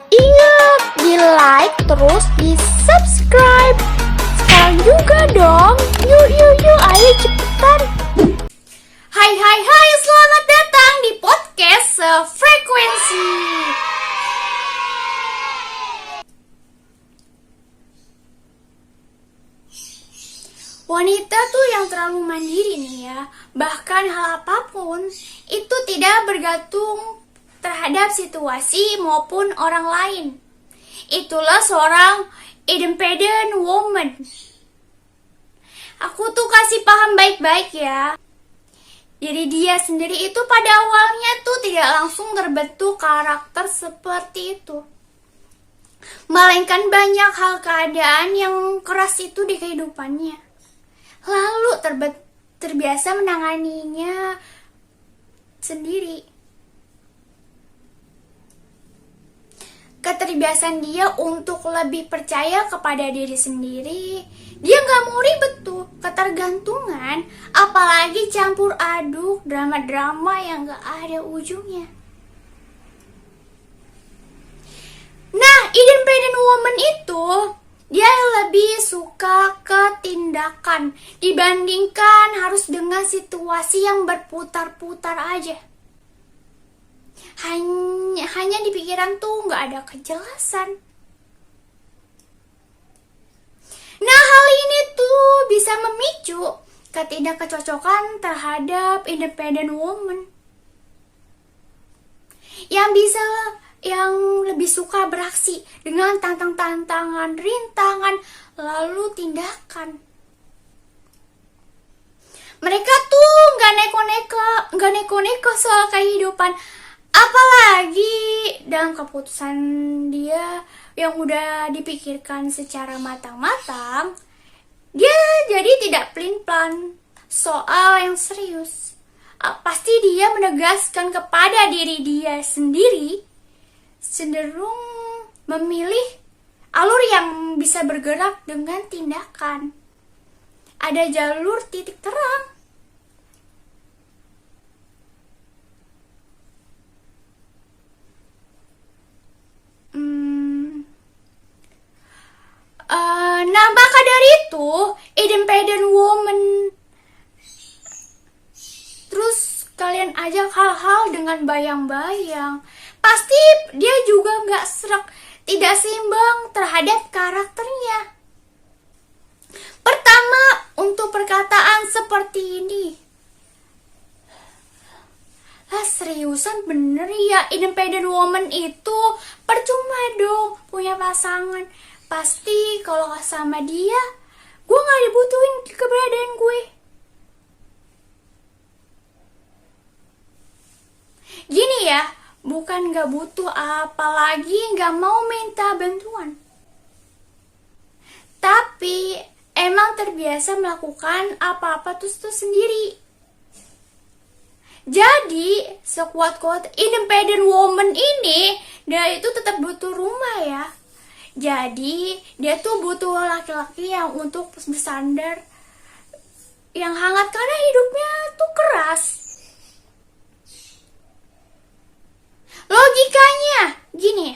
Ingat, di like terus di subscribe. Sekarang juga dong. Yuk, ayo cepetan. Hai, selamat datang di podcast Sefrekuensi. Wanita tuh yang terlalu mandiri nih ya. Bahkan hal apapun itu tidak bergantung terhadap situasi maupun orang lain. Itulah seorang independent woman. Aku tuh kasih paham baik-baik ya. Jadi dia sendiri itu pada awalnya tuh tidak langsung terbentuk karakter seperti itu. Melainkan banyak hal keadaan yang keras itu di kehidupannya. Lalu terbiasa menanganinya sendiri. Keterbiasaan dia untuk lebih percaya kepada diri sendiri. Dia gak mau ribet tuh, ketergantungan, apalagi campur aduk drama-drama yang gak ada ujungnya. Nah, independent woman itu dia lebih suka ke tindakan dibandingkan harus dengan situasi yang berputar-putar aja. Hanya di pikiran tuh nggak ada kejelasan. Nah, hal ini tuh bisa memicu ketidakcocokan terhadap independent woman. Yang lebih suka beraksi dengan tantangan, rintangan, lalu tindakan. Mereka tuh nggak neko-neko soal kehidupan. Apalagi dalam keputusan dia yang udah dipikirkan secara matang-matang, dia jadi tidak pelin-pelan soal yang serius. Pasti dia menegaskan kepada diri dia sendiri, cenderung memilih alur yang bisa bergerak dengan tindakan. Ada jalur titik terang. Nah, maka dari itu, independent woman terus kalian ajak hal-hal dengan bayang-bayang. Pasti dia juga gak serak, tidak seimbang terhadap karakternya. Pertama, untuk perkataan seperti ini. Seriusan bener ya, independent woman itu percuma dong punya pasangan. Pasti kalau sama dia, gue gak dibutuhin keberadaan gue. Gini ya, bukan gak butuh, apalagi gak mau minta bantuan. Tapi emang terbiasa melakukan apa-apa tuh sendiri. Jadi sekuat-kuat independent woman ini, dia itu tetap butuh rumah ya. Jadi dia tuh butuh laki-laki yang untuk bersandar, yang hangat karena hidupnya tuh keras. Logikanya gini,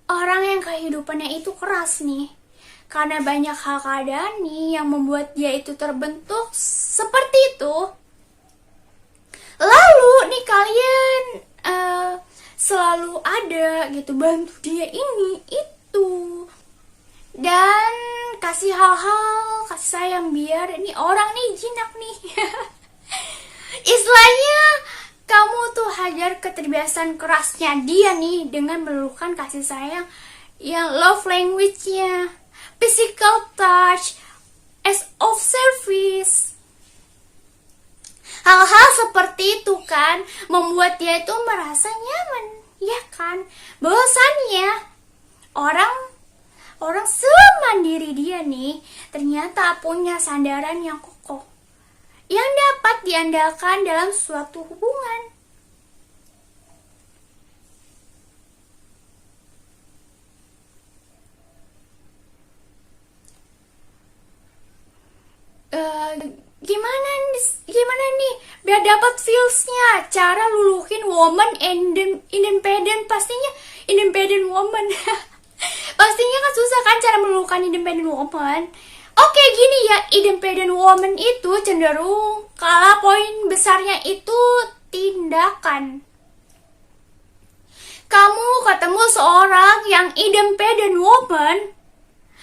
orang yang kehidupannya itu keras nih, karena banyak hal keadaan nih yang membuat dia itu terbentuk seperti itu. Lalu nih kalian selalu ada gitu, bantu dia ini itu, dan kasih hal-hal, kasih sayang, biar ini orang nih jinak nih. Istilahnya kamu tuh hajar keterbiasaan kerasnya dia nih dengan meluluhkan kasih sayang yang love language-nya, physical touch, as of service. Hal-hal seperti itu kan membuat dia itu merasa nyaman, ya kan? Bahwasannya orang semandiri dia nih ternyata punya sandaran yang kokoh, yang dapat diandalkan dalam suatu hubungan. Gimana nih biar dapat feelsnya, cara luluhin woman independent, pastinya independent independent woman. Pastinya kan susah kan cara meluluhkan independent woman. Oke, gini ya, independent woman itu cenderung kalah poin besarnya itu tindakan. Kamu ketemu seorang yang independent woman,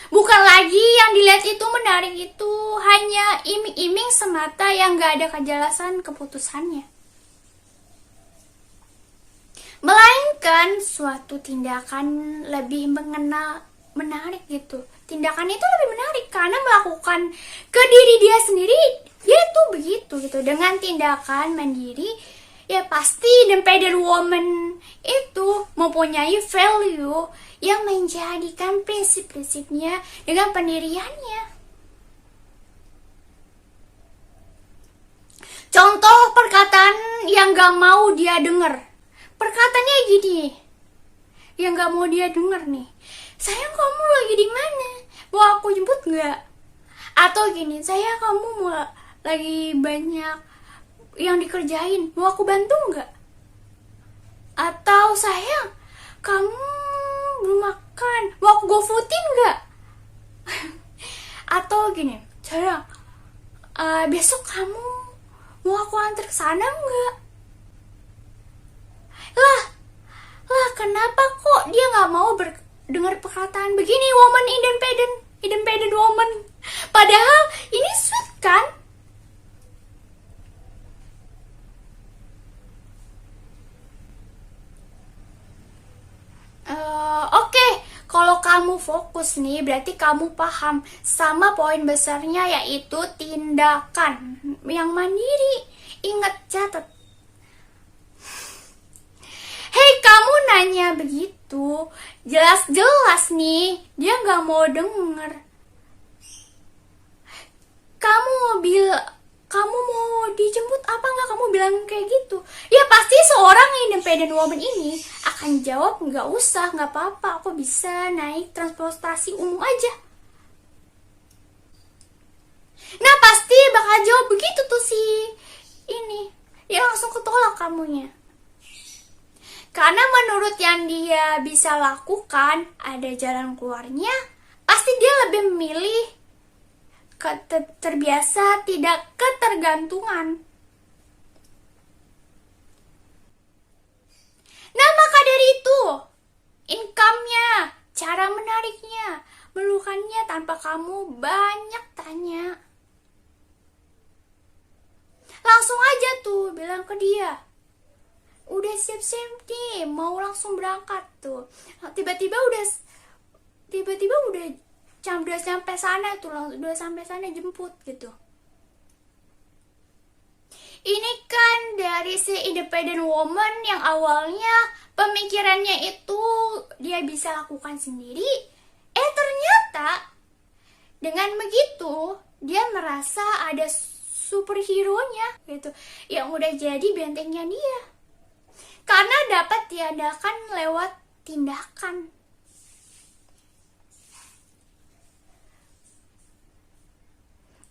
bukan lagi yang dilihat itu menarik itu hanya iming-iming semata yang gak ada kejelasan keputusannya, melainkan suatu tindakan lebih menarik gitu. Tindakan itu lebih menarik karena melakukan ke diri dia sendiri, dia tuh begitu gitu. Dengan tindakan mandiri, ya pasti independent woman itu mempunyai value yang menjadikan prinsip-prinsipnya dengan pendiriannya. Contoh perkataan yang gak mau dia denger. Perkataannya gini, yang gak mau dia denger nih. Sayang, kamu lagi di mana? Mau aku jemput nggak? Atau gini, sayang, kamu mau lagi banyak yang dikerjain, mau aku bantu nggak? Atau sayang, kamu belum makan, mau aku GoFoodin nggak? Atau gini, sayang, besok kamu mau aku antar ke sana nggak? Lah, kenapa kok dia nggak mau dengar perkataan begini, woman independent woman? Padahal ini sweet kan? Oke, kalau kamu fokus nih, berarti kamu paham sama poin besarnya, yaitu tindakan yang mandiri. Ingat, catat. Hei, kamu nanya begitu, jelas-jelas nih dia gak mau denger. Kamu mau dijemput apa nggak? Kamu bilang kayak gitu, ya pasti seorang independent woman ini akan jawab, nggak usah, nggak apa-apa, aku bisa naik transportasi umum aja. Nah, pasti bakal jawab begitu tuh si ini, ya langsung ketolak kamunya. Karena menurut yang dia bisa lakukan ada jalan keluarnya, pasti dia lebih memilih terbiasa, tidak ketergantungan. Nah, maka dari itu, income-nya, cara menariknya, meluluhkannya tanpa kamu banyak tanya. Langsung aja tuh bilang ke dia, udah siap-siap nih, mau langsung berangkat tuh. Tiba-tiba udah jam 2 sampai sana tuh, langsung 2 sampai sana jemput gitu. Ini kan dari si independent woman yang awalnya pemikirannya itu dia bisa lakukan sendiri, ternyata dengan begitu dia merasa ada superhero-nya gitu, yang udah jadi bentengnya dia. Karena dapat diadakan lewat tindakan.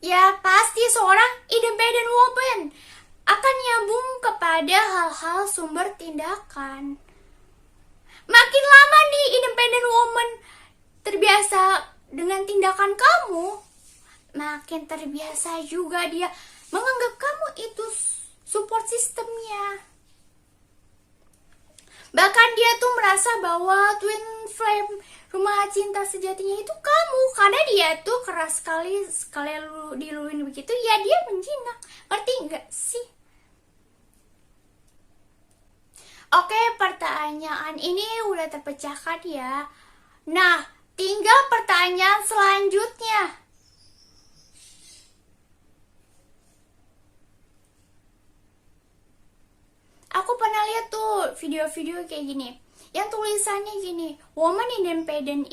Ya pasti seorang independent woman akan nyambung kepada hal-hal sumber tindakan. Makin lama nih independent woman terbiasa dengan tindakan kamu, makin terbiasa juga dia menganggap kamu itu support sistemnya. Bahkan dia tuh merasa bahwa twin flame, rumah cinta sejatinya itu kamu. Karena dia tuh keras sekali diluin begitu, ya dia menjinak. Ngerti nggak sih? Oke, pertanyaan ini udah terpecahkan ya. Nah, tinggal pertanyaan selanjutnya. Aku pernah lihat tuh video-video kayak gini, yang tulisannya gini, woman independent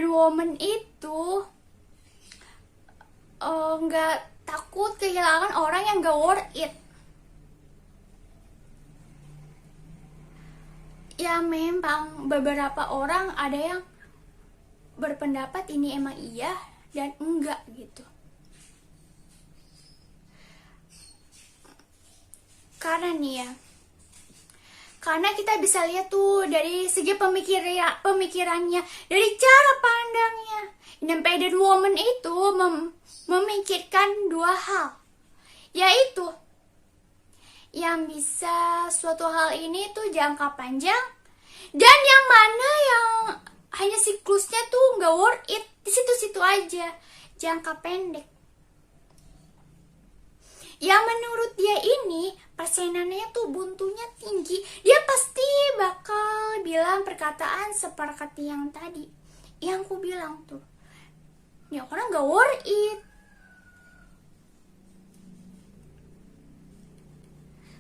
woman itu nggak takut kehilangan orang yang gak worth it. Ya memang beberapa orang ada yang berpendapat ini emang iya dan enggak gitu. Karena nih ya, Karena kita bisa lihat tuh dari segi pemikirannya, dari cara pandangnya. Independent woman itu memikirkan dua hal, yaitu yang bisa suatu hal ini tuh jangka panjang, dan yang mana yang hanya siklusnya tuh nggak worth it, di situ-situ aja, jangka pendek. Yang menurut dia ini persenannya tuh buntunya tinggi, dia pasti bakal bilang perkataan seperti yang tadi, yang ku bilang tuh, ya orang nggak worth it.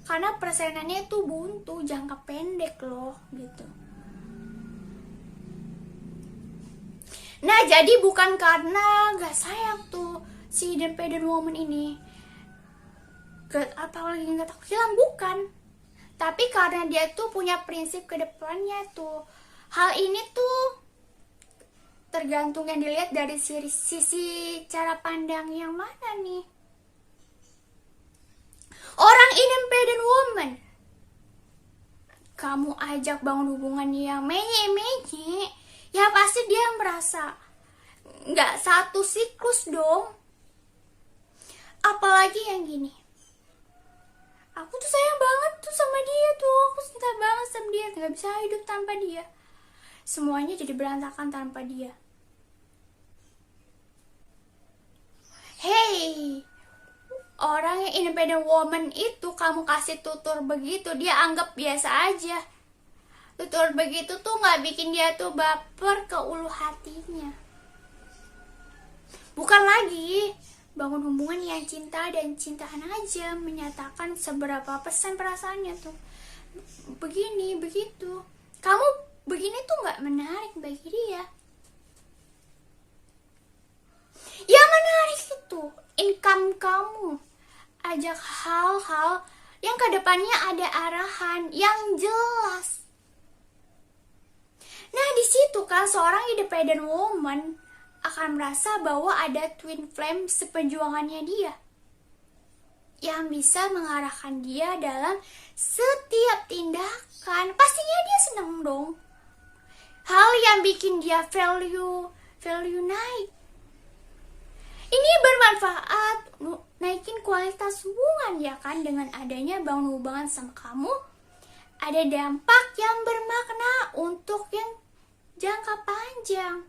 Karena persenannya tuh buntu, jangka pendek loh gitu. Nah, jadi bukan karena gak sayang tuh si independent woman ini, apalagi gak takut hilang, bukan. Tapi karena dia tuh punya prinsip ke depannya tuh. Hal ini tuh tergantung yang dilihat dari sisi cara pandang yang mana nih. Orang independent woman, kamu ajak bangun hubungan yang menye-menye, ya pasti dia merasa nggak satu siklus dong. Apalagi yang gini, aku tuh sayang banget tuh sama dia tuh, aku cinta banget sama dia, nggak bisa hidup tanpa dia, semuanya jadi berantakan tanpa dia. Hey, orang yang independent woman itu kamu kasih tutur begitu, dia anggap biasa aja. Tutur begitu tuh nggak bikin dia tuh baper ke ulu hatinya. Bukan lagi bangun hubungan yang cinta dan cintaan aja, menyatakan seberapa persen perasaannya tuh. Begini, begitu. Kamu begini tuh nggak menarik bagi dia. Yang menarik itu income kamu. Ajak hal-hal yang kedepannya ada arahan yang jelas. Nah, di situ kan seorang independent woman akan merasa bahwa ada twin flame seperjuangannya dia, yang bisa mengarahkan dia dalam setiap tindakan. Pastinya dia seneng dong. Hal yang bikin dia value naik. Ini bermanfaat, naikin kualitas hubungan ya kan. Dengan adanya bangun hubungan sama kamu, ada dampak yang bermakna untuk yang jangka panjang.